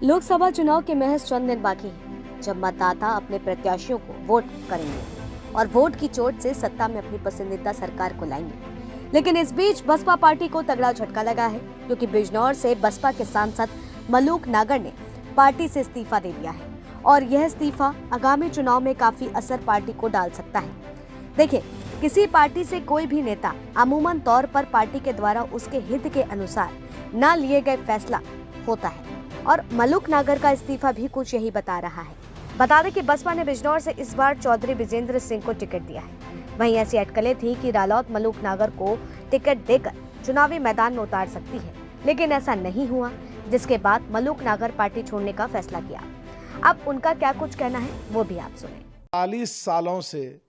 लोकसभा चुनाव के महज चंद दिन बाकी हैं, जब मतदाता अपने प्रत्याशियों को वोट करेंगे और वोट की चोट से सत्ता में अपनी पसंदीदा सरकार को लाएंगे। लेकिन इस बीच बसपा पार्टी को तगड़ा झटका लगा है, क्योंकि बिजनौर से बसपा के सांसद मलूक नागर ने पार्टी से इस्तीफा दे दिया है और यह इस्तीफा आगामी चुनाव में काफी असर पार्टी को डाल सकता है। देखिए, किसी पार्टी से कोई भी नेता अमूमन तौर पर पार्टी के द्वारा उसके हित के अनुसार न लिए गए फैसला होता है और मलूक नागर का इस्तीफा भी कुछ यही बता रहा है। बता दें कि बसपा ने बिजनौर से इस बार चौधरी विजेंद्र सिंह को टिकट दिया है। वहीं ऐसी अटकलें थी कि रालौत मलूक नागर को टिकट देकर चुनावी मैदान में उतार सकती है, लेकिन ऐसा नहीं हुआ, जिसके बाद मलूक नागर पार्टी छोड़ने का फैसला किया। अब उनका क्या कुछ कहना है वो भी आप सुने। 40 सालों से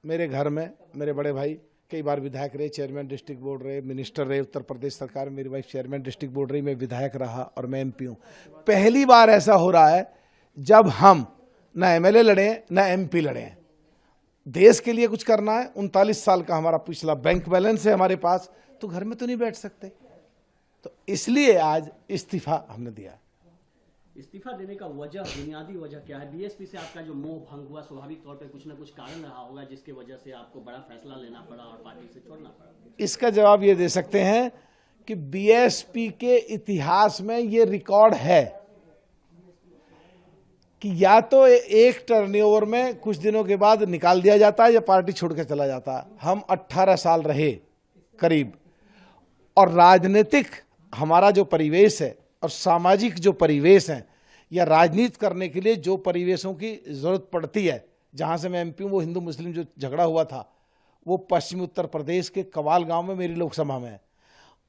मेरे घर में मेरे बड़े भाई कई बार विधायक रहे, चेयरमैन डिस्ट्रिक्ट बोर्ड रहे, मिनिस्टर रहे उत्तर प्रदेश सरकार में, मेरी वाइफ चेयरमैन डिस्ट्रिक्ट बोर्ड रही, मैं विधायक रहा और मैं एमपी हूँ। पहली बार ऐसा हो रहा है जब हम न एमएलए लड़े न एमपी लड़े हैं। देश के लिए कुछ करना है, 39 साल का हमारा पिछला बैंक बैलेंस है हमारे पास, तो घर में तो नहीं बैठ सकते, तो इसलिए आज इस्तीफा हमने दिया। इस्तीफा देने का वजह, बुनियादी वजह क्या है? बीएसपी से आपका जो मोह भंग हुआ, स्वाभाविक तौर पे कुछ ना कुछ कारण रहा होगा जिसकी वजह से आपको बड़ा फैसला लेना पड़ा और पार्टी से छोड़ना पड़ा। इसका जवाब ये दे सकते हैं कि बीएसपी के इतिहास में ये रिकॉर्ड है कि या तो एक टर्नओवर में कुछ दिनों के बाद निकाल दिया जाता है या पार्टी छोड़ के चला जाता है। हम 18 साल रहे करीब, और राजनीतिक हमारा जो परिवेश है और सामाजिक जो परिवेश है या राजनीति करने के लिए जो परिवेशों की जरूरत पड़ती है, जहां से मैं एमपी हूं, वो हिंदू मुस्लिम जो झगड़ा हुआ था वो पश्चिमी उत्तर प्रदेश के कवाल गांव में मेरी लोकसभा में है।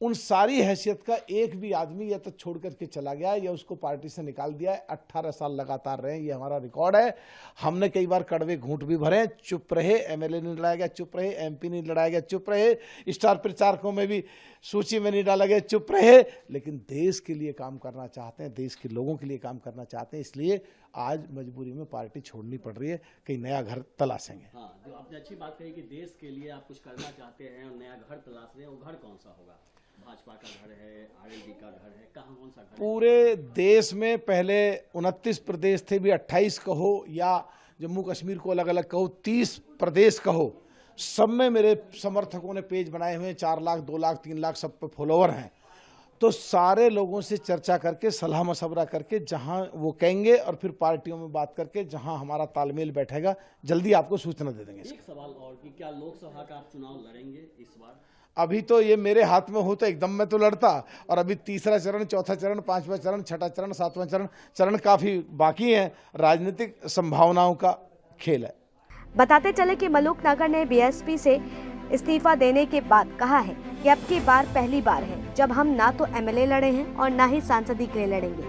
उन सारी हैसियत का एक भी आदमी या तो छोड़ करके चला गया या उसको पार्टी से निकाल दिया है। 18 साल लगातार रहे, ये हमारा रिकॉर्ड है। हमने कई बार कड़वे घूंट भी भरे, चुप रहे, एमएलए नहीं लड़ाया गया, चुप रहे, एमपी नहीं लड़ाया गया, चुप रहे, स्टार प्रचारकों में भी सूची में नहीं डाला गया, चुप रहे। लेकिन देश के लिए काम करना चाहते हैं, देश के लोगों के लिए काम करना चाहते हैं, इसलिए आज मजबूरी में पार्टी छोड़नी पड़ रही है। कहीं नया घर तलाशेंगे। हाँ, जो आपने अच्छी बात कही कि देश के लिए आप कुछ करना चाहते हैं और नया घर तलाश रहे हैं, वो घर कौन सा होगा? भाजपा का घर है, आरएलडी का घर है, कहाँ कौन सा घर है? पूरे देश में पहले 29 प्रदेश थे, भी 28 कहो या जम्मू कश्मीर को अलग अलग कहो, 30 प्रदेश कहो, सब में मेरे समर्थकों ने पेज बनाए हुए हैं। 4 लाख, 2 लाख, 3 लाख सब पे फॉलोवर हैं। तो सारे लोगों से चर्चा करके, सलाह मशवरा करके, जहां वो कहेंगे और फिर पार्टियों में बात करके जहां हमारा तालमेल बैठेगा, जल्दी आपको सूचना दे देंगे। एक सवाल और कि क्या लोकसभा का आप चुनाव लड़ेंगे इस बार? अभी तो ये मेरे हाथ में हो तो एकदम मैं तो लड़ता, और अभी तीसरा चरण, चौथा चरण, पांचवा चरण, छठा चरण, सातवां चरण काफी बाकी है। राजनीतिक संभावनाओं का खेल है। बताते चले कि मलूक नागर ने बीएसपी से इस्तीफा देने के बाद कहा है कि अब की बार पहली बार है जब हम ना तो एमएलए लड़े हैं और ना ही सांसदी के लिए लड़ेंगे।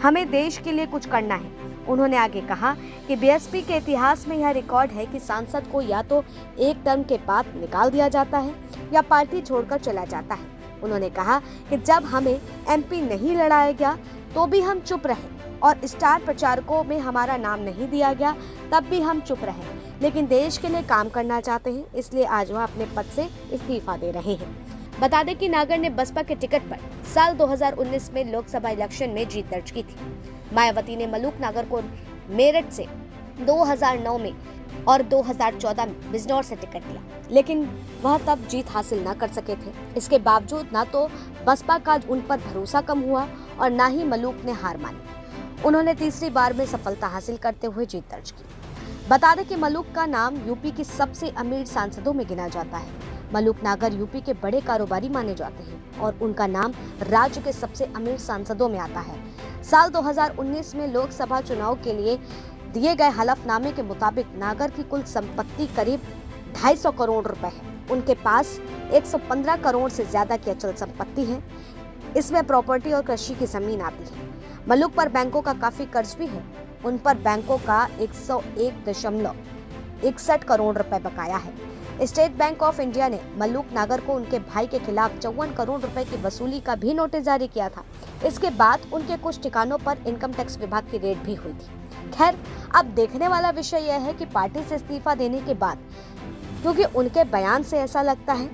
हमें देश के लिए कुछ करना है। उन्होंने आगे कहा कि बीएसपी के इतिहास में यह रिकॉर्ड है कि सांसद को या तो एक टर्म के बाद निकाल दिया जाता है या पार्टी छोड़कर चला जाता है। उन्होंने कहा कि जब हमें एमपी नहीं लड़ाया गया तो भी हम चुप रहे और स्टार प्रचारकों में हमारा नाम नहीं दिया गया तब भी हम चुप रहे, लेकिन देश के लिए काम करना चाहते हैं, इसलिए आज वह अपने पद से इस्तीफा दे रहे हैं। बता दें कि नागर ने बसपा के टिकट पर साल 2019 में लोकसभा इलेक्शन में जीत दर्ज की थी। मायावती ने मलूक नागर को मेरठ से 2009 में और 2014 में बिजनौर से टिकट दिया, लेकिन वह तब जीत हासिल न कर सके थे। इसके बावजूद न तो बसपा का उन पर भरोसा कम हुआ और न ही मलूक ने हार मानी। उन्होंने तीसरी बार में सफलता हासिल करते हुए जीत दर्ज की। बता दें कि मलूक का नाम यूपी के सबसे अमीर सांसदों में गिना जाता है। मलूक नागर यूपी के बड़े कारोबारी माने जाते हैं और उनका नाम राज्य के सबसे अमीर सांसदों में आता है। साल 2019 में लोकसभा चुनाव के लिए दिए गए हलफनामे के मुताबिक नागर की कुल संपत्ति करीब 250 करोड़ रुपए है। उनके पास 115 करोड़ से ज्यादा की अचल संपत्ति है। इसमें प्रॉपर्टी और कृषि की जमीन आती है। मलूक पर बैंकों का काफी कर्ज भी है। उन पर बैंकों का 101.61 करोड़ रुपए बकाया है। स्टेट बैंक ऑफ इंडिया ने मलूक नागर को उनके भाई के खिलाफ 54 करोड़ रुपए की वसूली का भी नोटिस जारी किया था। इसके बाद उनके कुछ ठिकानों पर इनकम टैक्स विभाग की रेड भी हुई थी। खैर, अब देखने वाला विषय यह है कि पार्टी से इस्तीफा देने के बाद, क्योंकि उनके बयान से ऐसा लगता है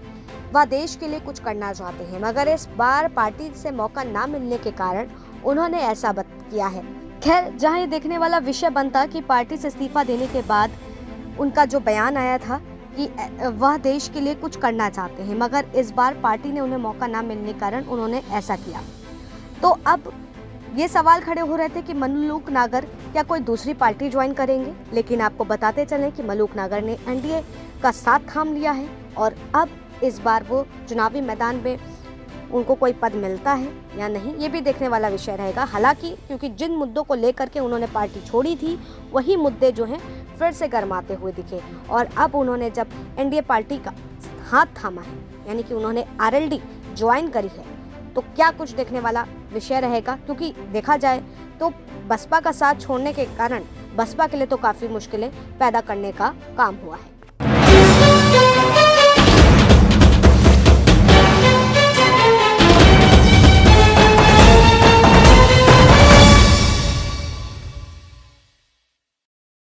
वह देश के लिए कुछ करना चाहते हैं, मगर इस बार पार्टी से मौका न मिलने के कारण उन्होंने ऐसा किया है। खैर, जहां ये देखने वाला विषय बनता कि पार्टी से इस्तीफा देने के बाद उनका जो बयान आया था कि वह देश के लिए कुछ करना चाहते हैं, मगर इस बार पार्टी ने उन्हें मौका ना मिलने के कारण उन्होंने ऐसा किया। तो अब ये सवाल खड़े हो रहे थे कि मलूक नागर क्या कोई दूसरी पार्टी ज्वाइन करेंगे, लेकिन आपको बताते चलें कि मलूक नागर ने एनडीए का साथ थाम लिया है और अब इस बार वो चुनावी मैदान में उनको कोई पद मिलता है या नहीं, ये भी देखने वाला विषय रहेगा। हालांकि क्योंकि जिन मुद्दों को लेकर के उन्होंने पार्टी छोड़ी थी, वही मुद्दे जो हैं फिर से गरमाते हुए दिखे और अब उन्होंने जब एनडीए पार्टी का हाथ थामा है, यानी कि उन्होंने आरएलडी ज्वाइन करी है, तो क्या कुछ देखने वाला विषय रहेगा। क्योंकि देखा जाए तो बसपा का साथ छोड़ने के कारण बसपा के लिए तो काफ़ी मुश्किलें पैदा करने का काम हुआ है।